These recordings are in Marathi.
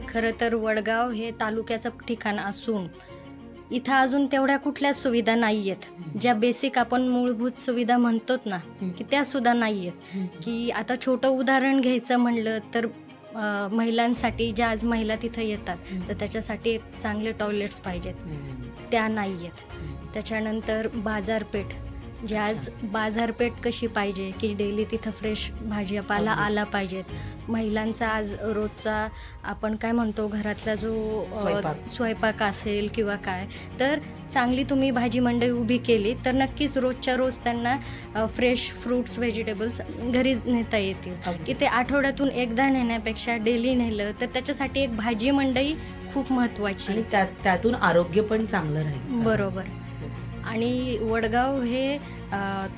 खरं तर वडगाव हे तालुक्याचं ठिकाण असून इथं अजून तेवढ्या कुठल्याच सुविधा नाही आहेत. ज्या बेसिक आपण मूलभूत सुविधा म्हणतोत ना, की त्यासुद्धा नाही आहेत. की आता छोटं उदाहरण घ्यायचं म्हणलं तर महिलांसाठी ज्या आज महिला तिथं येतात, तर त्याच्यासाठी एक चांगले टॉयलेट्स पाहिजेत. त्या नाही आहेत. त्याच्यानंतर बाजारपेठ, जी आज बाजारपेठ कशी पाहिजे, की डेली तिथं फ्रेश भाजीपाला आला पाहिजेत. महिलांचा आज रोजचा आपण काय म्हणतो घरातला जो स्वयंपाक असेल किंवा काय, तर चांगली तुम्ही भाजी मंडई उभी केली तर नक्कीच रोजच्या रोज त्यांना फ्रेश फ्रूट्स, व्हेजिटेबल्स घरी नेता येतील. की ते आठवड्यातून एकदा नेण्यापेक्षा डेली नेलं तर त्याच्यासाठी एक भाजी मंडई खूप महत्त्वाची. आणि त्यातून आरोग्य पण चांगलं राहील. बरोबर. आणि वडगाव हे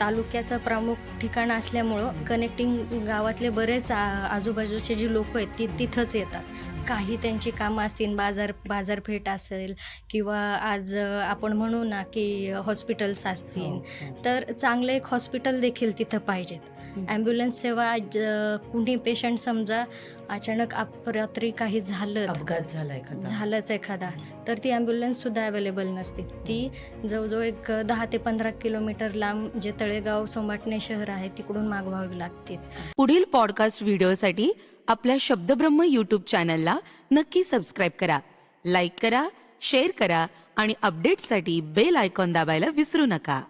तालुक्याचं प्रमुख ठिकाण असल्यामुळं कनेक्टिंग गावातले बरेच आजूबाजूचे जे लोक आहेत ते तिथंच येतात. काही त्यांची कामं असतील, बाजारपेठ असेल किंवा आज आपण म्हणू ना की हॉस्पिटल्स असतील, तर चांगलं एक हॉस्पिटल देखील तिथं पाहिजेत. ॲम्ब्युलन्स सेवा कुणी पेशंट समजा अचानक अपरात्री काही अपघात झालंच एखादा, तर ती ॲम्ब्युलन्ससुद्धा अवेलेबल नसते. ती जवळजवळ एक 10 ते 15 किलोमीटर लांब जे तळेगाव सोमाटणे शहर आहे तिकडून मागवावी लागते. पुढील पॉडकास्ट व्हिडिओसाठी आपल्या शब्दब्रह्म यूट्यूब चॅनलला नक्की सबस्क्राईब करा, लाईक करा, शेअर करा आणि अपडेट्ससाठी बेल आयकॉन दाबायला विसरू नका.